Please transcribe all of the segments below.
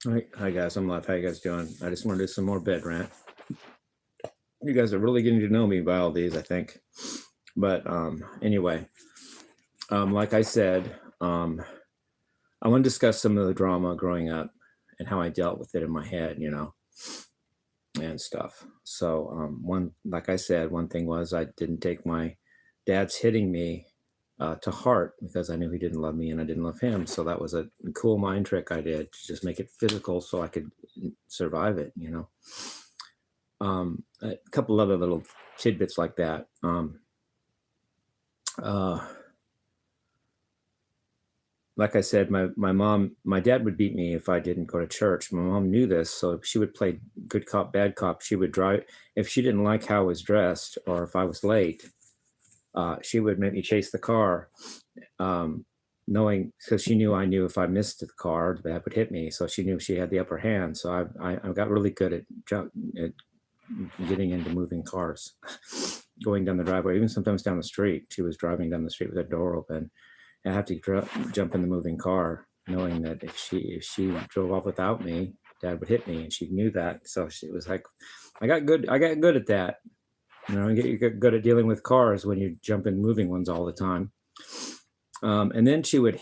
Hi guys, I'm Live. How you guys doing? I just want to do some more bed rant. You guys are really getting to know me by all these, I think. But anyway, like I said, I want to discuss some of the drama growing up and how I dealt with it in my head, and stuff. So like I said, one thing was I didn't take my dad's hitting me to heart because I knew he didn't love me and I didn't love him. So that was a cool mind trick I did to just make it physical so I could survive it, A couple other little tidbits like that. Like I said, my dad would beat me if I didn't go to church. My mom knew this, so she would play good cop, bad cop. She would drive, if she didn't like how I was dressed or if I was late, she would make me chase the car, knowing, because she knew I knew if I missed the car, that would hit me. So she knew she had the upper hand. So I got really good at getting into moving cars, going down the driveway, even sometimes down the street. She was driving down the street with her door open. I have to jump in the moving car, knowing that if she drove off without me, Dad would hit me, and she knew that. So she was like, I got good at that. You get good at dealing with cars when you jump in moving ones all the time. And then she would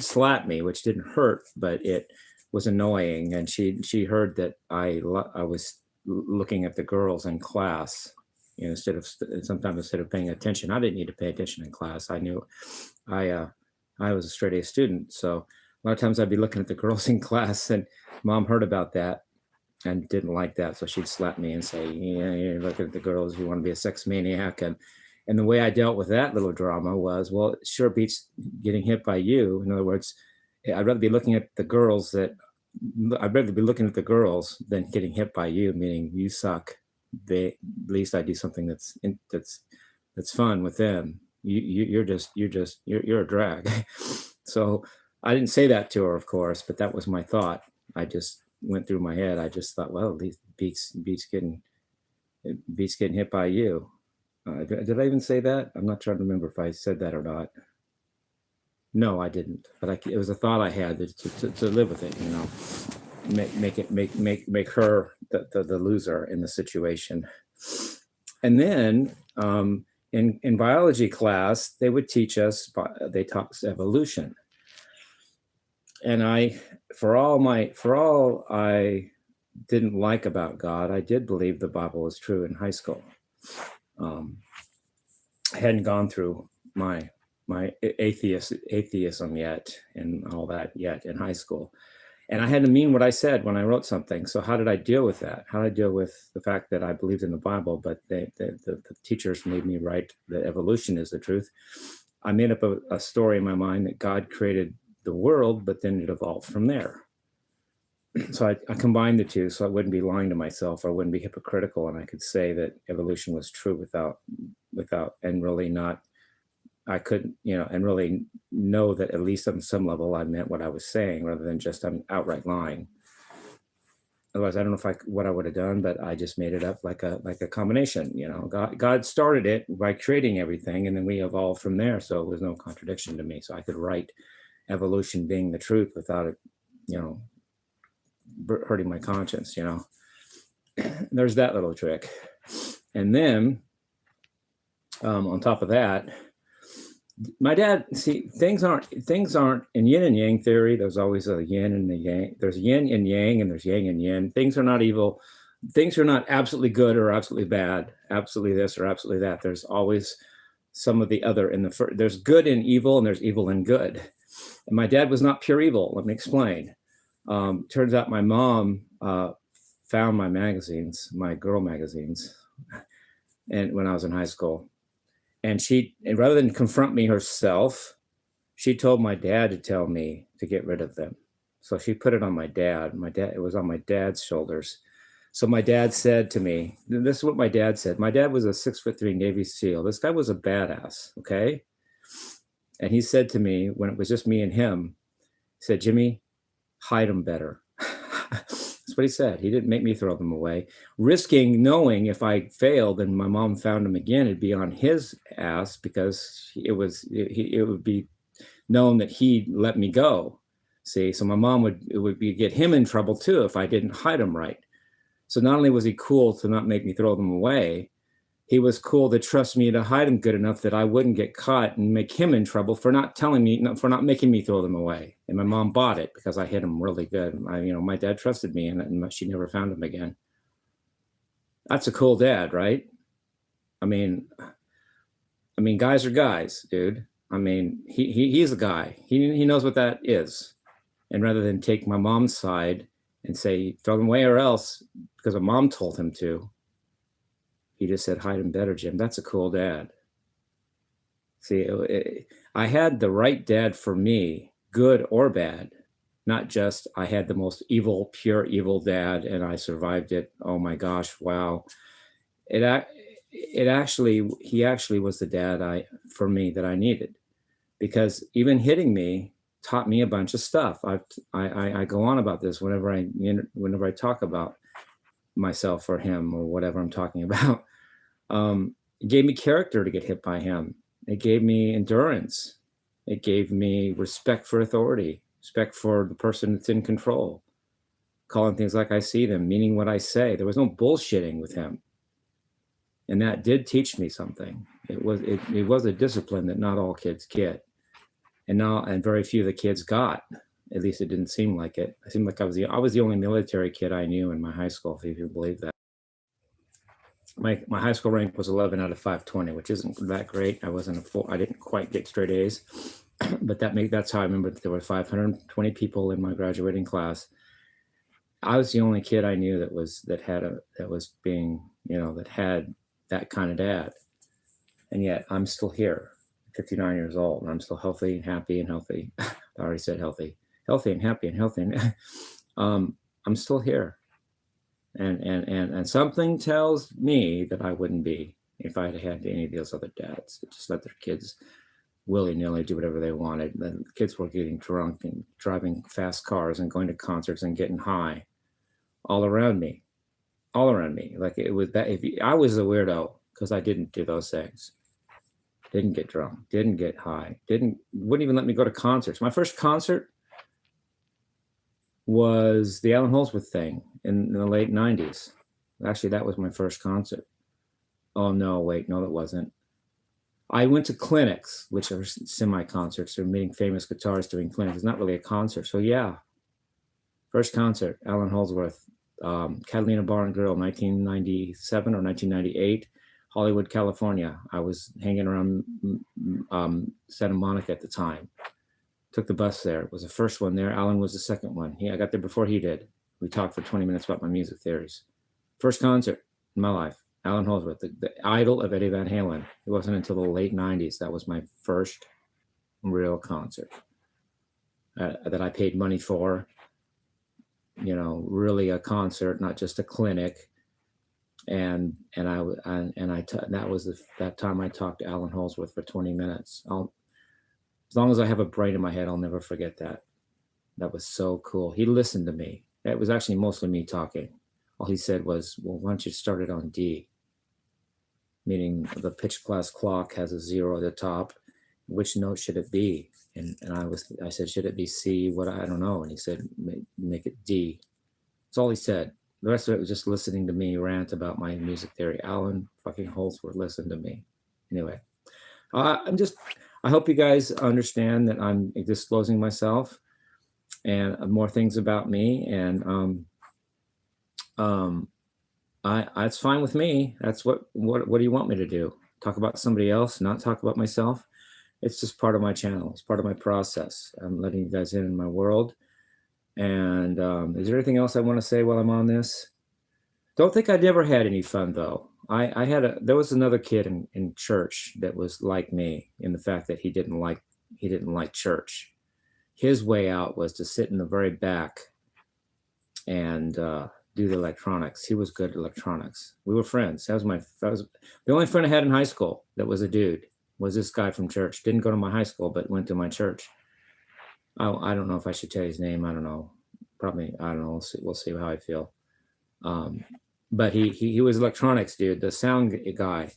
slap me, which didn't hurt, but it was annoying. And she heard that I was looking at the girls in class, sometimes instead of paying attention. I didn't need to pay attention in class. I knew I was a straight A student. So a lot of times I'd be looking at the girls in class, and Mom heard about that and didn't like that. So she'd slap me and say, yeah, you're looking at the girls, you want to be a sex maniac. And the way I dealt with that little drama was, well, it sure beats getting hit by you. In other words, I'd rather be looking at the girls than getting hit by you, meaning you suck. At least I do something that's fun with them. You're a drag. So I didn't say that to her, of course, but that was my thought. I just went through my head. I just thought, well, these beats getting hit by you. Did I even say that? I'm not trying to remember if I said that or not. No, I didn't. But it was a thought I had to live with it. Make her the loser in the situation. And then in biology class, they would teach us. They taught us evolution. And for all I didn't like about God, I did believe the Bible was true in high school. I hadn't gone through my atheism yet and all that yet in high school. And I had to mean what I said when I wrote something. So how did I deal with that? How did I deal with the fact that I believed in the Bible, but the teachers made me write that evolution is the truth? I made up a story in my mind that God created the world, but then it evolved from there. So I combined the two, so I wouldn't be lying to myself, or I wouldn't be hypocritical, and I could say that evolution was true without, and really not. I couldn't, and really know that at least on some level I meant what I was saying, rather than just an outright lying. Otherwise, I don't know what I would have done, but I just made it up like a combination. God started it by creating everything, and then we evolved from there. So it was no contradiction to me. So I could write evolution being the truth without it, hurting my conscience. There's that little trick. And then on top of that, my dad, things aren't in yin and yang theory. There's always a yin and the yang. There's yin and yang, and there's yang and yin. Things are not evil. Things are not absolutely good or absolutely bad, absolutely this or absolutely that. There's always some of the other. There's good and evil, and there's evil and good. And my dad was not pure evil. Let me explain. Turns out my mom found my magazines, my girl magazines, and when I was in high school. And rather than confront me herself, she told my dad to tell me to get rid of them. So she put it on my dad. It was on my dad's shoulders. So my dad said to me, this is what my dad said. My dad was a 6'3" Navy SEAL. This guy was a badass, okay? And he said to me, when it was just me and him, he said, Jimmie, hide them better. That's what he said. He didn't make me throw them away, risking knowing if I failed and my mom found them again, it'd be on his ass, because it would be known that he let me go. See, so my mom would get him in trouble too if I didn't hide them right. So not only was he cool to not make me throw them away, he was cool to trust me to hide them good enough that I wouldn't get caught and make him in trouble for not telling me, for not making me throw them away. And my mom bought it because I hid them really good. My dad trusted me, and she never found them again. That's a cool dad, right? I mean, guys are guys, dude. I mean, he's a guy. He knows what that is. And rather than take my mom's side and say, throw them away or else, because a mom told him to, he just said, hide them better, Jim. That's a cool dad. See, I had the right dad for me, good or bad, not just I had the most evil, pure evil dad and I survived it. Oh my gosh, wow. He actually was the dad for me that I needed, because even hitting me taught me a bunch of stuff. I go on about this whenever I talk about myself or him or whatever I'm talking about. It gave me character to get hit by him. It gave me endurance. It gave me respect for authority, respect for the person that's in control, calling things like I see them, meaning what I say. There was no bullshitting with him. And that did teach me something. It was a discipline that not all kids get. And very few of the kids got. At least it didn't seem like it. It seemed like I was the only military kid I knew in my high school, if you believe that. My high school rank was 11 out of 520, which isn't that great. I didn't quite get straight A's, but that's how I remember that there were 520 people in my graduating class. I was the only kid I knew that had that kind of dad, and yet I'm still here. 59 years old, and I'm still healthy, happy, and healthy. I already said healthy and happy and healthy. And I'm still here. And something tells me that I wouldn't be if I had any of those other dads that just let their kids willy-nilly do whatever they wanted. The kids were getting drunk and driving fast cars and going to concerts and getting high all around me. Like it was that I was a weirdo because I didn't do those things. Didn't get drunk, didn't get high, wouldn't even let me go to concerts. My first concert was the Allen Holdsworth thing in the late 90s. Actually, that was my first concert. Oh, no, wait, no, that wasn't. I went to clinics, which are semi-concerts. They're meeting famous guitarists doing clinics. It's not really a concert. So, yeah, first concert, Allen Holdsworth, Catalina Bar and Grill, 1997 or 1998. Hollywood, California. I was hanging around Santa Monica at the time. Took the bus there. It was the first one there. Alan was the second one. I got there before he did. We talked for 20 minutes about my music theories. First concert in my life, Allen Holdsworth, the idol of Eddie Van Halen. It wasn't until the late 90s. That was my first real concert that I paid money for. Really a concert, not just a clinic. And that was that time I talked to Allen Holdsworth for 20 minutes. As long as I have a brain in my head, I'll never forget that. That was so cool. He listened to me. It was actually mostly me talking. All he said was, well, why don't you start it on D? Meaning the pitch class clock has a 0 at the top. Which note should it be? And I said, should it be C? What? I don't know. And he said, make it D. That's all he said. The rest of it was just listening to me rant about my music theory. Allen fucking Holdsworth listened to me. Anyway, I hope you guys understand that I'm disclosing myself and more things about me. And it's fine with me. That's what do you want me to do? Talk about somebody else, not talk about myself? It's just part of my channel. It's part of my process. I'm letting you guys in my world. And is there anything else I want to say while I'm on this? Don't think I never had any fun though. There was another kid in church that was like me in the fact that he didn't like church. His way out was to sit in the very back and do the electronics. He was good at electronics. We were friends. That was the only friend I had in high school that was a dude, was this guy from church. Didn't go to my high school, but went to my church. I don't know if I should tell his name. I don't know. Probably, I don't know. We'll see how I feel. But he was electronics dude, the sound guy.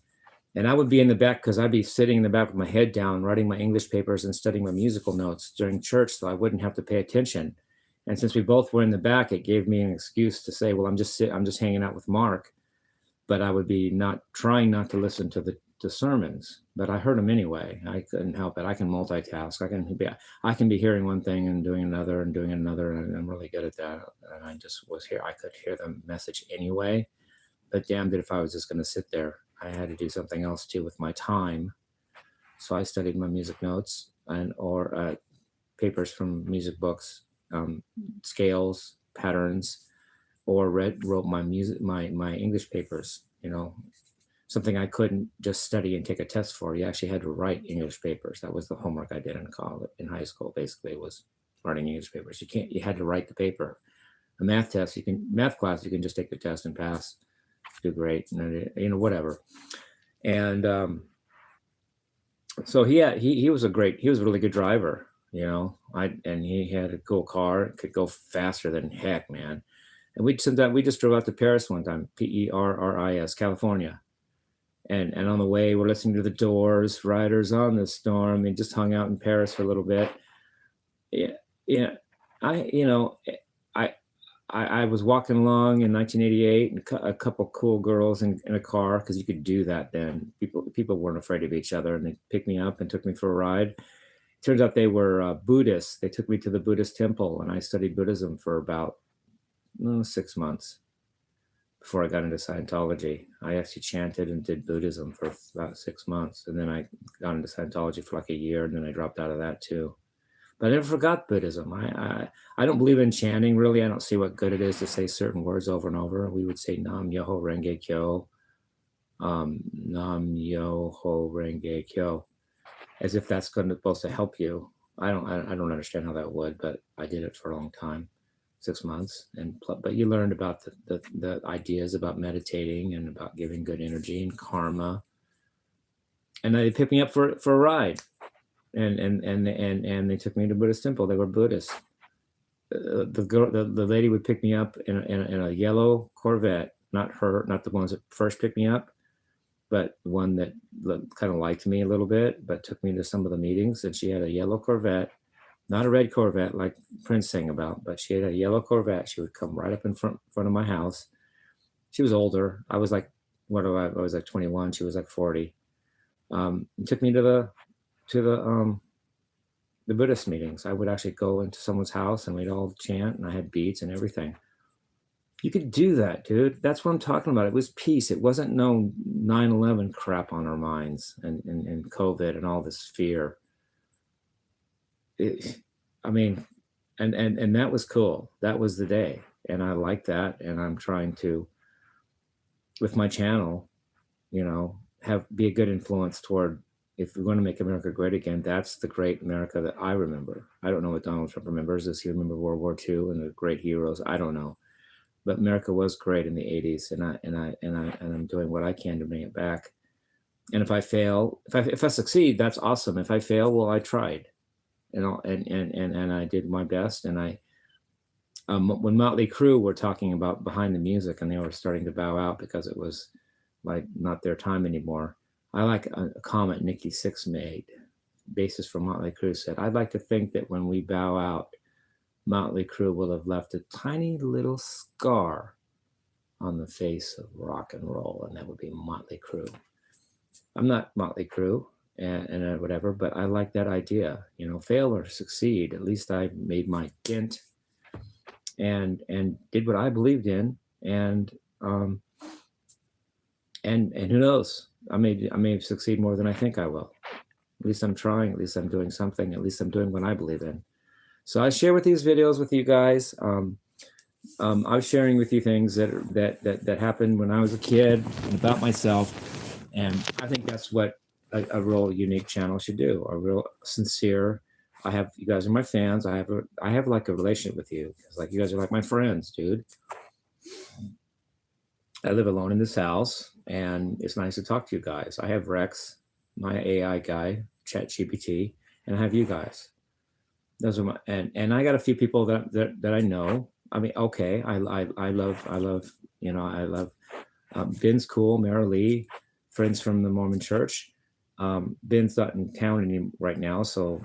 And I would be in the back because I'd be sitting in the back with my head down, writing my English papers and studying my musical notes during church, so I wouldn't have to pay attention. And since we both were in the back, it gave me an excuse to say, well, I'm just hanging out with Mark. But I would be trying not to listen to the sermons, but I heard them anyway. I couldn't help it. I can multitask. I can be hearing one thing and doing another and doing another, and I'm really good at that. And I just was here. I could hear the message anyway, but damned it if I was just going to sit there. I had to do something else too with my time. So I studied my music notes or papers from music books, scales, patterns, or wrote my English papers, something I couldn't just study and take a test for. You actually had to write English papers. That was the homework I did in high school, basically, was writing English papers. You had to write the paper. A math class, you can just take the test and pass, do great, and whatever. And so he was a really good driver, and he had a cool car, could go faster than heck, man. And we just drove out to Paris one time, Perris, California. And on the way, we're listening to the Doors, Riders on the Storm, and just hung out in Paris for a little bit. Yeah. I was walking along in 1988, and a couple cool girls in a car, because you could do that then. People weren't afraid of each other, and they picked me up and took me for a ride. Turns out they were Buddhists. They took me to the Buddhist temple, and I studied Buddhism for about 6 months before I got into Scientology. I actually chanted and did Buddhism for about 6 months, and then I got into Scientology for like a year, and then I dropped out of that too. But I never forgot Buddhism. I don't believe in chanting, really. I don't see what good it is to say certain words over and over. We would say Nam Myoho Renge Kyo, Nam Myoho Renge Kyo, as if that's supposed to help you. I don't understand how that would, but I did it for a long time. 6 months, but you learned about the ideas about meditating and about giving good energy and karma. And they picked me up for a ride, and they took me to Buddhist temple. They were Buddhists. The lady would pick me up in a yellow Corvette, not the ones that first picked me up, but one that kind of liked me a little bit, but took me to some of the meetings. And she had a yellow Corvette. Not a red Corvette like Prince sang about, but she had a yellow Corvette. She would come right up in front of my house. She was older. I was like, I was like 21. She was like 40. Took me to the Buddhist meetings. I would actually go into someone's house and we'd all chant, and I had beats and everything. You could do that, dude. That's what I'm talking about. It was peace. It wasn't no 9/11 crap on our minds and COVID and all this fear. And that was cool. That was the day, and I like that. And I'm trying to, with my channel, be a good influence toward, if we're going to make America great again, that's the great America that I remember. I don't know what Donald Trump remembers. Does he remember World War II and the great heroes? I don't know, but America was great in the 80s, and I'm doing what I can to bring it back. And if I fail, if I succeed, that's awesome. If I fail, well, I tried. And I did my best. And when Motley Crue were talking about behind the music, and they were starting to bow out because it was like not their time anymore, I like a comment Nikki Sixx made, bassist for Motley Crue, said, "I'd like to think that when we bow out, Motley Crue will have left a tiny little scar on the face of rock and roll, and that would be Motley Crue." I'm not Motley Crue and whatever, but I like that idea. Fail or succeed, at least I made my dent and did what I believed in, and who knows, I may succeed more than I think I will. At least I'm trying. At least I'm doing something. At least I'm doing what I believe in. So I share with these videos with you guys. I was sharing with you things that happened when I was a kid and about myself, and I think that's what a real unique channel should do. A real sincere. You guys are my fans. I have like a relationship with you. It's like you guys are like my friends, dude. I live alone in this house, and it's nice to talk to you guys. I have Rex, my AI guy, ChatGPT, and I have you guys. Those are my and I got a few people that I know. I mean, okay, I love Ben's cool, Mara Lee, friends from the Mormon Church. Ben's not in town right now, so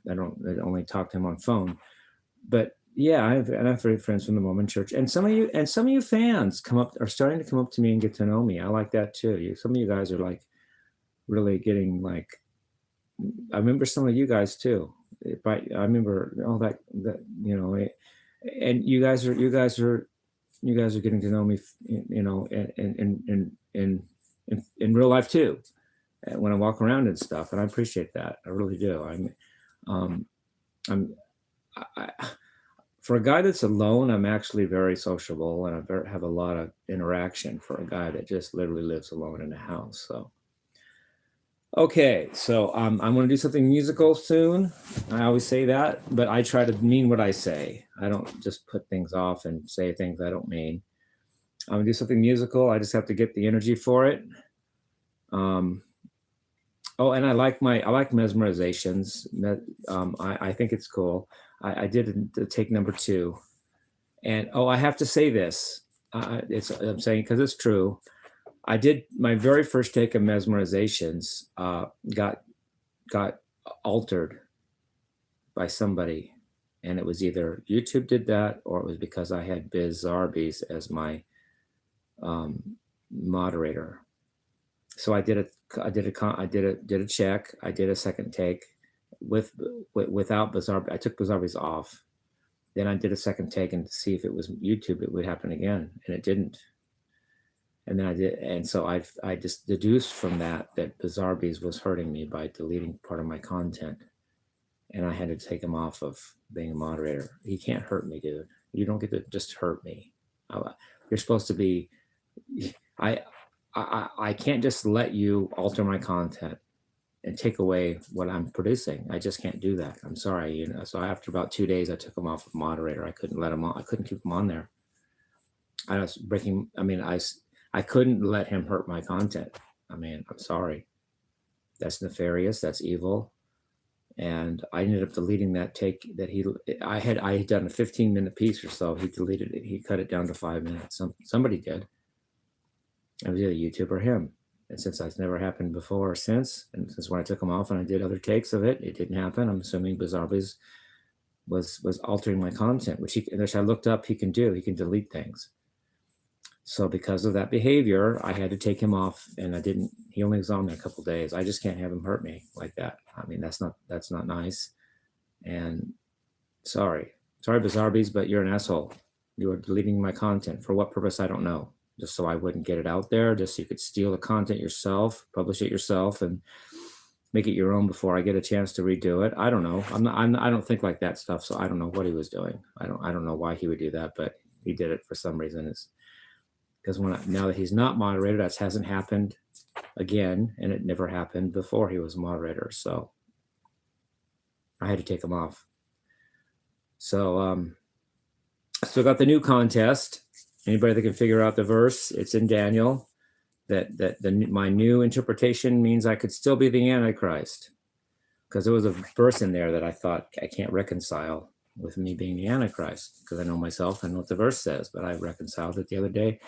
I only talk to him on phone. But yeah, I have friends from the Mormon Church, and some of you fans are starting to come up to me and get to know me. I like that too. Some of you guys are like really getting like. I remember some of you guys too. I remember all that and you guys are getting to know me, in real life too, when I walk around and stuff, and I appreciate that. I really do. For a guy that's alone, I'm actually very sociable, and I have a lot of interaction for a guy that just literally lives alone in a house. So. Okay, so I'm going to do something musical soon. I always say that, but I try to mean what I say. I don't just put things off and say things I don't mean. I'm going to do something musical. I just have to get the energy for it. And I like mesmerizations. I think it's cool. I did take number 2, and I have to say this. I'm saying because it's true. I did my very first take of mesmerizations, got altered by somebody, and it was either YouTube did that, or it was because I had Biz Zarbies as my moderator. So I did a check. I did a second take without Biz Zarbies. I took Biz Zarbies off. Then I did a second take and to see if it was YouTube, it would happen again, and it didn't. And then I did, and so I just deduced from that Bizarbees was hurting me by deleting part of my content, and I had to take him off of being a moderator. He can't hurt me, dude. You don't get to just hurt me. You're supposed to be. I can't just let you alter my content and take away what I'm producing. I just can't do that. I'm sorry, So after about 2 days, I took him off of moderator. I couldn't let him on. I couldn't keep him on there. I was breaking. I couldn't let him hurt my content. I'm sorry. That's nefarious. That's evil. And I ended up deleting that take that I had done a 15-minute piece or so. He deleted it. He cut it down to 5 minutes. Somebody did. It was either YouTube or him. And since that's never happened before or since, and since when I took him off and I did other takes of it, it didn't happen. I'm assuming Bizarbees was altering my content, which I looked up, he can do. He can delete things. So because of that behavior, I had to take him off, and I didn't. He only was on there a couple of days. I just can't have him hurt me like that. That's not nice. And sorry, Bizarbees, but you're an asshole. You are deleting my content for what purpose? I don't know. Just so I wouldn't get it out there, just so you could steal the content yourself, publish it yourself, and make it your own before I get a chance to redo it. I don't know. I don't think like that stuff. So I don't know what he was doing. I don't know why he would do that, but he did it for some reason. It's because now that he's not moderator, that hasn't happened again, and it never happened before he was moderator. So I had to take him off. So still got the new contest. Anybody that can figure out the verse, it's in Daniel. My new interpretation means I could still be the Antichrist, because there was a verse in there that I thought I can't reconcile with me being the Antichrist, because I know myself. I know what the verse says, but I reconciled it the other day.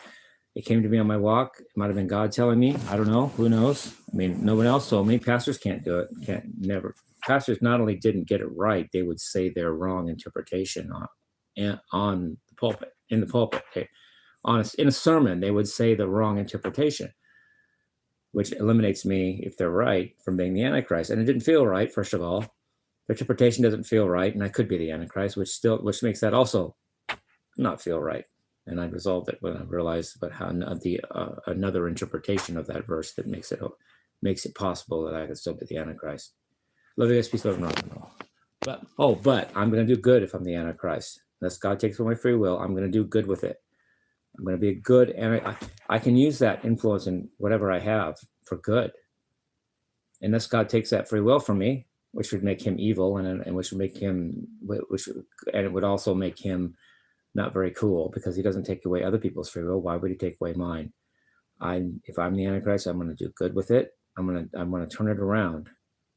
It came to me on my walk. It might have been God telling me. I don't know. Who knows? No one else told me. Pastors can't do it. Never. Pastors not only didn't get it right, they would say their wrong interpretation on the pulpit, in the pulpit. In a sermon, they would say the wrong interpretation, which eliminates me, if they're right, from being the Antichrist. And it didn't feel right, first of all. The interpretation doesn't feel right, and I could be the Antichrist, which makes that also not feel right. And I resolved it when I realized how another interpretation of that verse that makes it possible that I could still be the Antichrist. Love you guys, peace, love, and rock and roll. But I'm going to do good if I'm the Antichrist. Unless God takes away my free will, I'm going to do good with it. I'm going to be good, and I can use that influence in whatever I have for good. Unless God takes that free will from me, which would make him evil, and which it would also make him not very cool, because he doesn't take away other people's free will. Why would he take away mine? If I'm the Antichrist, I'm going to do good with it. I'm going to turn it around.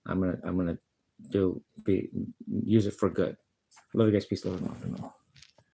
I'm going to use it for good. Love you guys. Peace, love, and rock and roll.